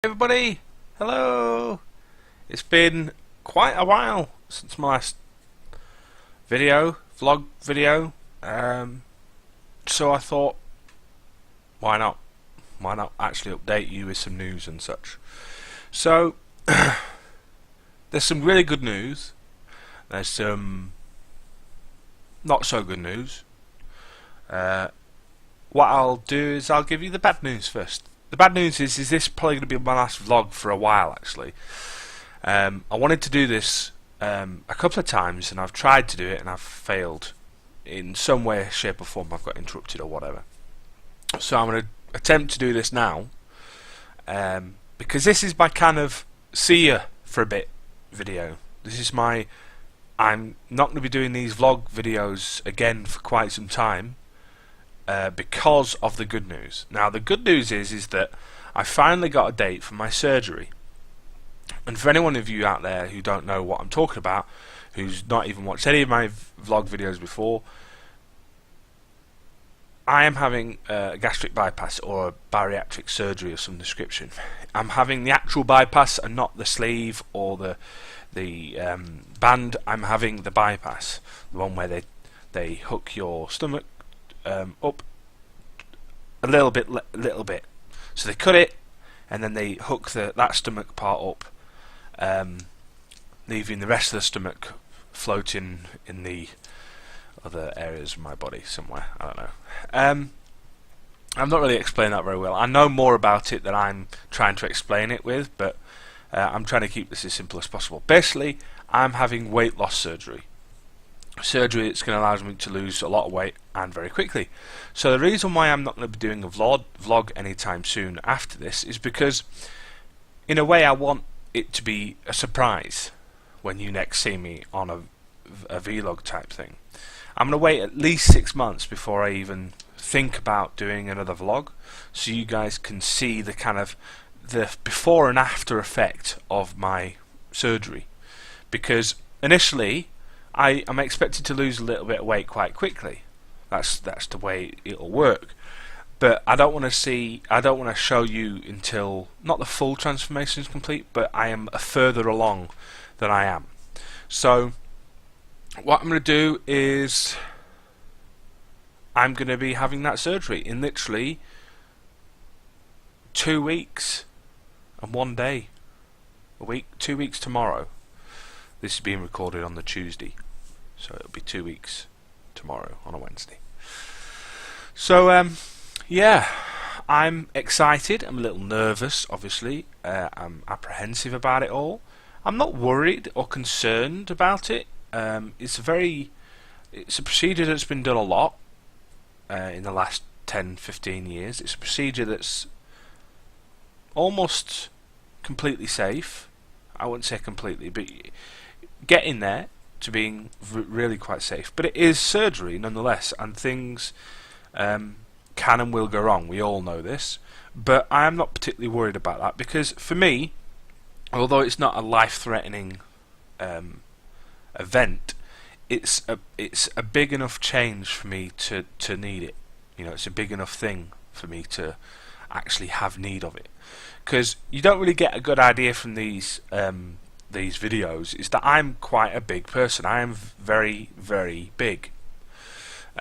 Everybody, hello. It's been quite a while since my last vlog video. So I thought, why not? Why not actually update you with some news and such? So there's some really good news. There's some not so good news. What I'll do is I'll give you the bad news first. The bad news is this probably going to be my last vlog for a while actually. I wanted to do this a couple of times and I've tried to do it and I've failed in some way, shape or form. I've got interrupted or whatever. So I'm going to attempt to do this now because this is my kind of see ya for a bit video. This is my I'm not going to be doing these vlog videos again for quite some time. Because of the good news. Now the good news is that I finally got a date for my surgery. And for anyone of you out there who don't know what I'm talking about, who's not even watched any of my vlog videos before, I am having a gastric bypass or a bariatric surgery of some description. I'm having the actual bypass and not the sleeve or the band. I'm having the bypass, the one where they hook your stomach up a little bit. So they cut it, and then they hook that stomach part up, leaving the rest of the stomach floating in the other areas of my body somewhere. I don't know. I'm not really explaining that very well. I know more about it than I'm trying to explain it with, but I'm trying to keep this as simple as possible. Basically, I'm having weight loss surgery. Surgery that's going to allow me to lose a lot of weight and very quickly. So the reason why I'm not going to be doing a vlog anytime soon after this is because in a way I want it to be a surprise when you next see me on a vlog type thing. I'm going to wait at least 6 months before I even think about doing another vlog, so you guys can see the kind of the before and after effect of my surgery, because initially I'm expected to lose a little bit of weight quite quickly. That's the way it'll work. But I don't want to show you until not the full transformation is complete, but I am further along than I am. So what I'm going to do is I'm going to be having that surgery in literally 2 weeks and 1 day. A week, 2 weeks tomorrow. This is being recorded on the Tuesday, so it'll be 2 weeks tomorrow on a Wednesday. So yeah, I'm excited. I'm a little nervous, obviously. I'm apprehensive about it all. I'm not worried or concerned about it. It's a procedure that's been done a lot in the last 10-15 years. It's a procedure that's almost completely safe. I wouldn't say completely, but getting there to being really quite safe. But it is surgery nonetheless, and things can and will go wrong. We all know this, but I am not particularly worried about that, because for me, although it's not a life-threatening event, it's a big enough change for me to need it. You know, it's a big enough thing for me to actually have need of it, because you don't really get a good idea from these videos is that I'm quite a big person. I am very, very big.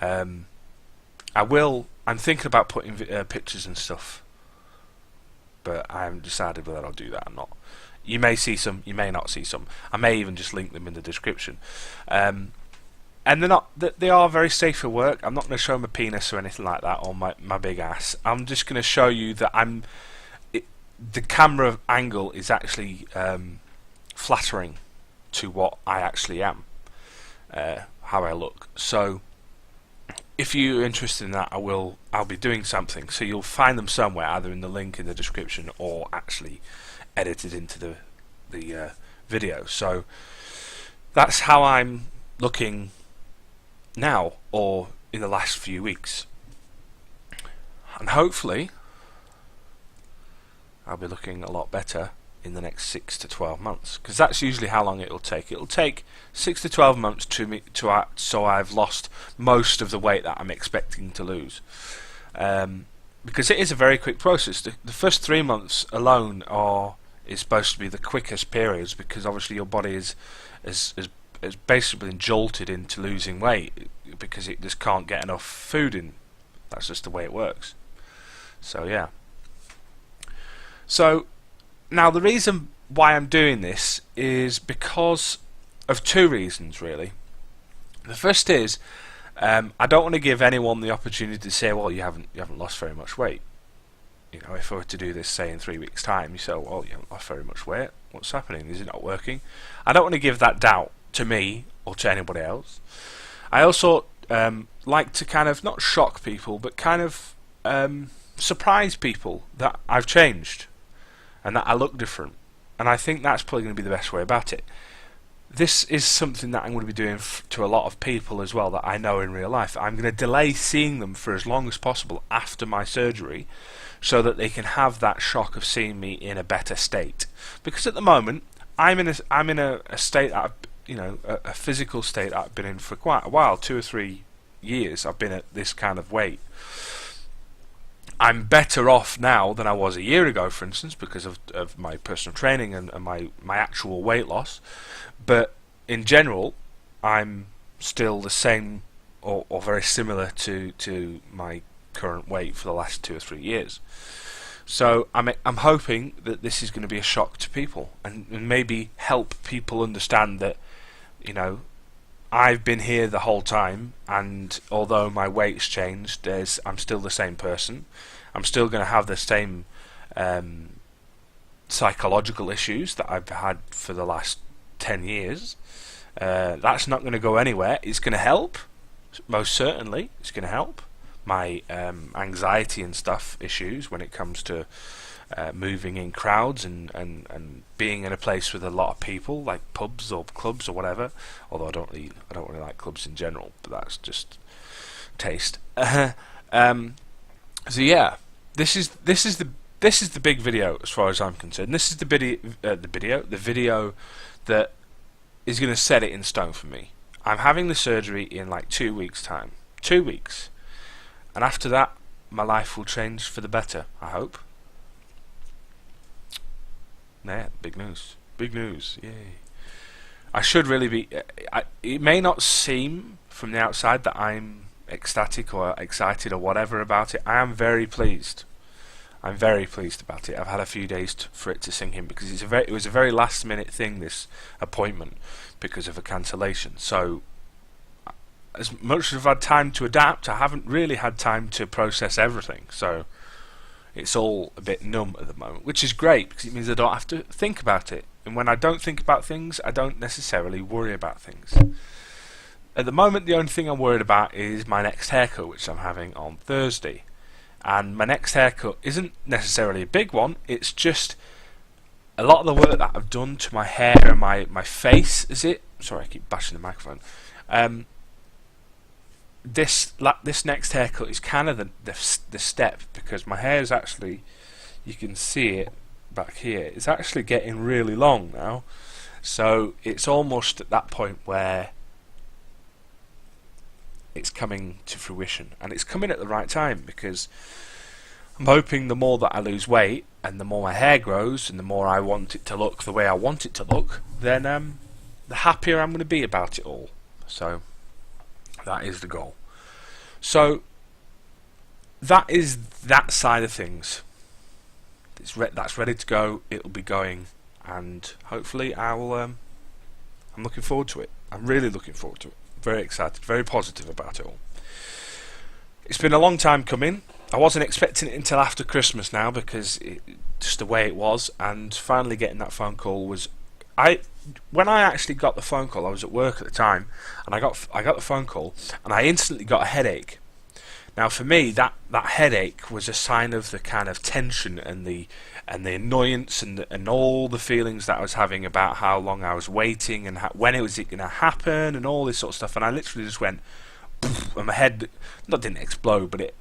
I'm thinking about putting pictures and stuff, but I haven't decided whether I'll do that or not. You may see some, you may not see some. I may even just link them in the description. And they are very safe for work. I'm not going to show my penis or anything like that, or my big ass. I'm just going to show you that the camera angle is actually flattering to what I actually am, how I look. So if you're interested in that, I'll be doing something, so you'll find them somewhere, either in the link in the description or actually edited into the video. So that's how I'm looking now, or in the last few weeks, and hopefully I'll be looking a lot better in the next 6 to 12 months, because that's usually how long it'll take. It'll take 6 to 12 months so I've lost most of the weight that I'm expecting to lose. because it is a very quick process. The first 3 months alone is supposed to be the quickest periods, because obviously your body is basically been jolted into losing weight because it just can't get enough food in. That's just the way it works. So yeah. So now the reason why I'm doing this is because of two reasons, really. The first is I don't want to give anyone the opportunity to say, well, you haven't lost very much weight. You know, if I were to do this, say, in 3 weeks' time, you say, well, you haven't lost very much weight. What's happening? Is it not working? I don't want to give that doubt to me or to anybody else. I also like to kind of not shock people, but kind of surprise people that I've changed and that I look different. And I think that's probably going to be the best way about it. This is something that I'm going to be doing to a lot of people as well that I know in real life. I'm going to delay seeing them for as long as possible after my surgery, so that they can have that shock of seeing me in a better state. Because at the moment, I'm in a state that a physical state that I've been in for quite a while, 2 or 3 years. I've been at this kind of weight. I'm better off now than I was a year ago, for instance, because of my personal training and my actual weight loss. But in general, I'm still the same or very similar to my current weight for the last 2 or 3 years. So I'm hoping that this is going to be a shock to people and maybe help people understand that, I've been here the whole time, and although my weight's changed, I'm still the same person. I'm still going to have the same psychological issues that I've had for the last 10 years. That's not going to go anywhere. It's going to help, most certainly. It's going to help my anxiety and stuff issues when it comes to moving in crowds and being in a place with a lot of people, like pubs or clubs or whatever. Although I don't really like clubs in general, but that's just taste. So yeah, this is the big video as far as I'm concerned. This is the video that is going to set it in stone for me. I'm having the surgery in like 2 weeks' time. 2 weeks. And after that, my life will change for the better, I hope. Yeah, big news. Big news, yay. I should really be... it may not seem from the outside that I'm ecstatic or excited or whatever about it. I am very pleased. I'm very pleased about it. I've had a few days for it to sink in, because it was a very last minute thing, this appointment, because of a cancellation. So as much as I've had time to adapt, I haven't really had time to process everything. So it's all a bit numb at the moment, which is great, because it means I don't have to think about it. And when I don't think about things, I don't necessarily worry about things. At the moment, the only thing I'm worried about is my next haircut, which I'm having on Thursday. And my next haircut isn't necessarily a big one. It's just a lot of the work that I've done to my hair and my face. Sorry, I keep bashing the microphone. This next haircut is kind of the step, because my hair is actually, you can see it back here, it's actually getting really long now. So it's almost at that point where it's coming to fruition, and it's coming at the right time, because I'm hoping the more that I lose weight and the more my hair grows and the more I want it to look the way I want it to look, then the happier I'm going to be about it all. So that is the goal. So that is that side of things. That's ready to go. It'll be going, and hopefully I'm looking forward to it. I'm really looking forward to it. Very excited, very positive about it all. It's been a long time coming. I wasn't expecting it until after Christmas now, because just the way it was, and finally getting that phone call was... When I actually got the phone call, I was at work at the time, and I got the phone call, and I instantly got a headache. Now, for me, that headache was a sign of the kind of tension and the annoyance and all the feelings that I was having about how long I was waiting and when it was going to happen and all this sort of stuff. And I literally just went, poof, and my head didn't explode, but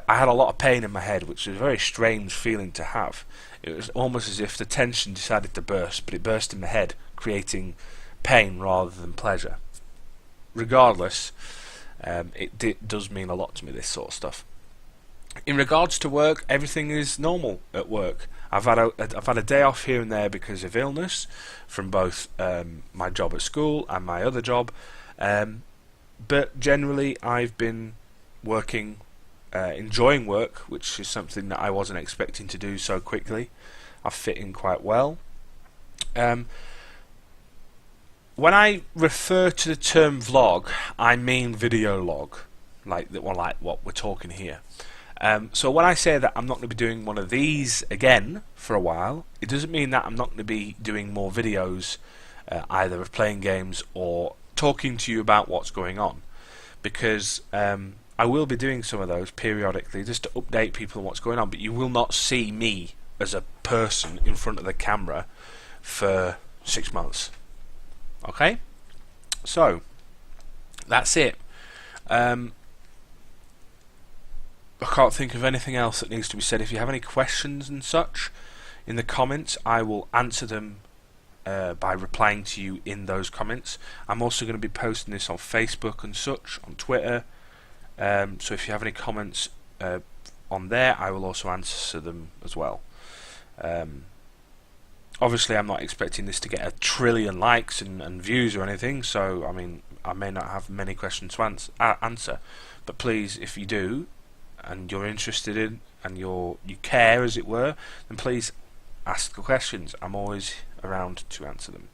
I had a lot of pain in my head, which was a very strange feeling to have. It was almost as if the tension decided to burst, but it burst in my head, creating pain rather than pleasure. Regardless, it does mean a lot to me, this sort of stuff. In regards to work, everything is normal at work. I've had a day off here and there because of illness, from both my job at school and my other job. But generally, I've been working, enjoying work, which is something that I wasn't expecting to do so quickly. I fit in quite well. When I refer to the term vlog, I mean video log, like what we're talking here. So when I say that I'm not going to be doing one of these again for a while, it doesn't mean that I'm not going to be doing more videos, either of playing games or talking to you about what's going on, because I will be doing some of those periodically just to update people on what's going on, but you will not see me as a person in front of the camera for 6 months. Okay? So, that's it. I can't think of anything else that needs to be said. If you have any questions and such in the comments, I will answer them by replying to you in those comments. I'm also going to be posting this on Facebook and such, on Twitter. So if you have any comments on there, I will also answer them as well. Obviously, I'm not expecting this to get 1 trillion likes and views or anything, so I mean, I may not have many questions to answer. But please, if you do, and you're interested in, and you care, as it were, then please ask the questions. I'm always around to answer them,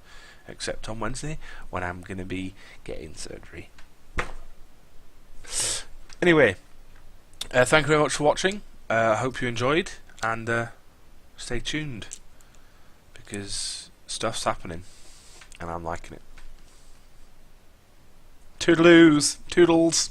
except on Wednesday when I'm going to be getting surgery. Anyway, thank you very much for watching. I hope you enjoyed, and stay tuned, because stuff's happening and I'm liking it. Toodaloos, toodles.